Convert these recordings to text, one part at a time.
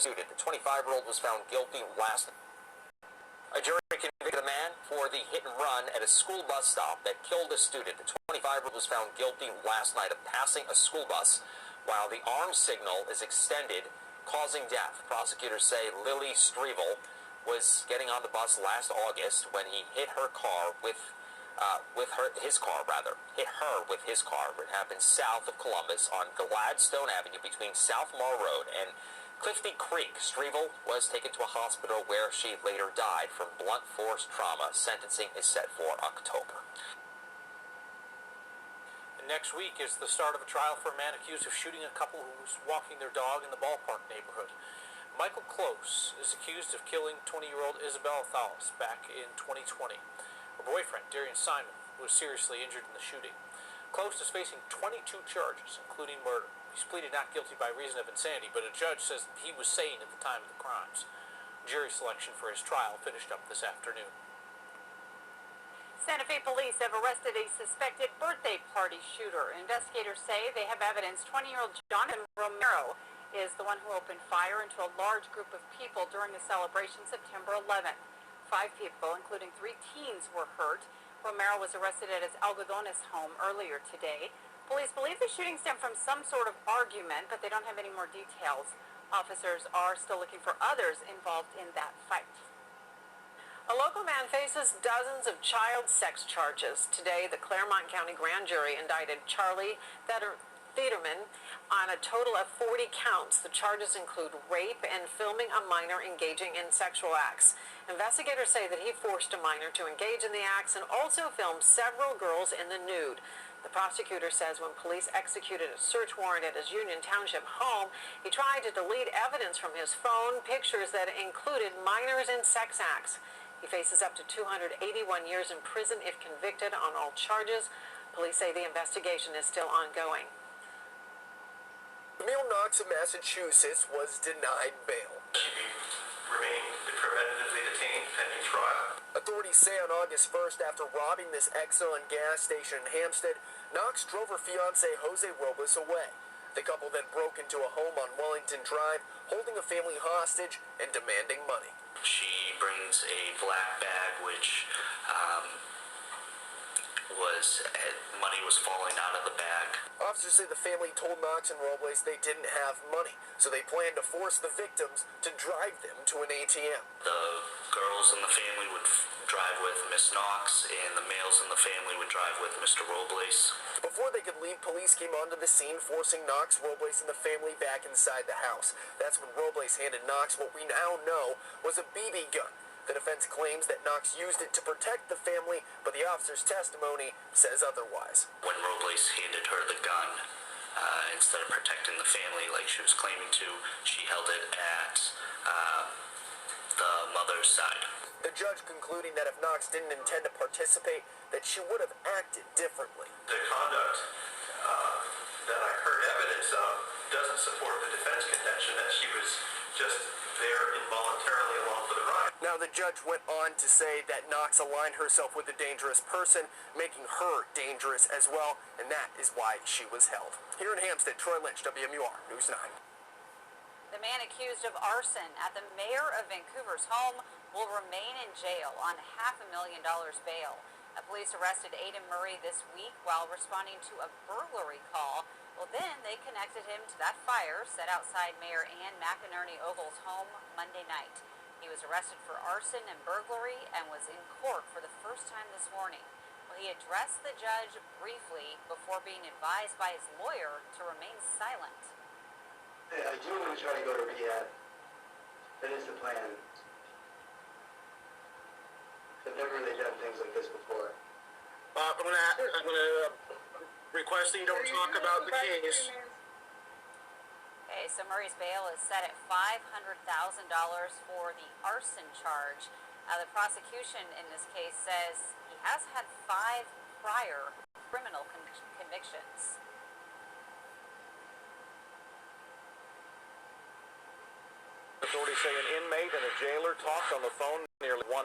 the student. The 25-year-old was found guilty last night. A jury convicted a man for the hit and run at a school bus stop that killed a student. The 25-year-old was found guilty last night of passing a school bus while the arm signal is extended, causing death. Prosecutors say Lily Strevel was getting on the bus last August when he hit her with his car. It happened south of Columbus on Gladstone Avenue between South Mall Road and Clifty Creek. Strevel was taken to a hospital where she later died from blunt force trauma. Sentencing is set for October. Next week is the start of a trial for a man accused of shooting a couple who was walking their dog in the ballpark neighborhood. Michael Close is accused of killing 20-year-old Isabel Thalos back in 2020. Her boyfriend, Darian Simon, was seriously injured in the shooting. Close is facing 22 charges, including murder. He's pleaded not guilty by reason of insanity, but a judge says he was sane at the time of the crimes. Jury selection for his trial finished up this afternoon. Santa Fe police have arrested a suspected birthday party shooter. Investigators say they have evidence 20-year-old Jonathan Romero is the one who opened fire into a large group of people during the celebration September 11th. 5 people, including 3 teens, were hurt. Romero was arrested at his Algodones home earlier today. Police believe the shooting stemmed from some sort of argument, but they don't have any more details. Officers are still looking for others involved in that fight. A local man faces dozens of child sex charges. Today, the Claremont County Grand Jury indicted Charlie Thederman on a total of 40 counts. The charges include rape and filming a minor engaging in sexual acts. Investigators say that he forced a minor to engage in the acts and also filmed several girls in the nude. The prosecutor says when police executed a search warrant at his Union Township home, he tried to delete evidence from his phone, pictures that included minors in sex acts. He faces up to 281 years in prison if convicted on all charges. Police say the investigation is still ongoing. Emil Knox of Massachusetts was denied bail. He remained preventatively detained pending trial. Authorities say on August 1st, after robbing this Exxon gas station in Hampstead, Knox drove her fiancé Jose Robles away. The couple then broke into a home on Wellington Drive, holding a family hostage and demanding money. She brings a black bag, which money was falling out of the bag. Officers say the family told Knox and Robles they didn't have money, so they planned to force the victims to drive them to an ATM. The girls in the family would drive with Miss Knox, and the males in the family would drive with Mr. Robles. Before they could leave, police came onto the scene, forcing Knox, Robles, and the family back inside the house. That's when Robles handed Knox what we now know was a BB gun. The defense claims that Knox used it to protect the family, but the officer's testimony says otherwise. When Robles handed her the gun, instead of protecting the family like she was claiming to, she held it at the mother's side. The judge concluding that if Knox didn't intend to participate, that she would have acted differently. The conduct that I heard evidence of doesn't support the defense contention that she was just there involuntarily along for the ride. Now, the judge went on to say that Knox aligned herself with a dangerous person, making her dangerous as well, and that is why she was held. Here in Hampstead, Troy Lynch, WMUR News 9. The man accused of arson at the mayor of Vancouver's home will remain in jail on $500,000 bail. Police arrested Aidan Murray this week while responding to a burglary call. Well, then they connected him to that fire set outside Mayor Ann McInerney Ogle's home Monday night. He was arrested for arson and burglary and was in court for the first time this morning. Well, he addressed the judge briefly before being advised by his lawyer to remain silent. I do want to try to go to rehab. That is the plan. I've never really done things like this before. I'm gonna request that you don't talk about the case. Okay, so Murray's bail is set at $500,000 for the arson charge. The prosecution in this case says he has had 5 prior criminal convictions. Authorities say an inmate and a jailer talked on the phone nearly 1,000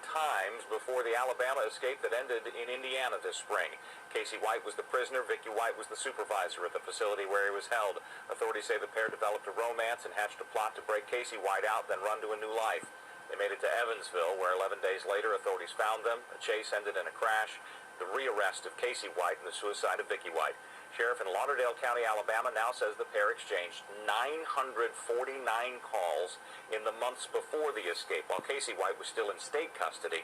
times before the Alabama escape that ended in Indiana this spring. Casey White was the prisoner. Vicky White was the supervisor at the facility where he was held. Authorities say the pair developed a romance and hatched a plot to break Casey White out, then run to a new life. They made it to Evansville, where 11 days later authorities found them. A chase ended in a crash, the rearrest of Casey White, and the suicide of Vicky White. Sheriff in Lauderdale County, Alabama, now says the pair exchanged 949 calls in the months before the escape, while Casey White was still in state custody.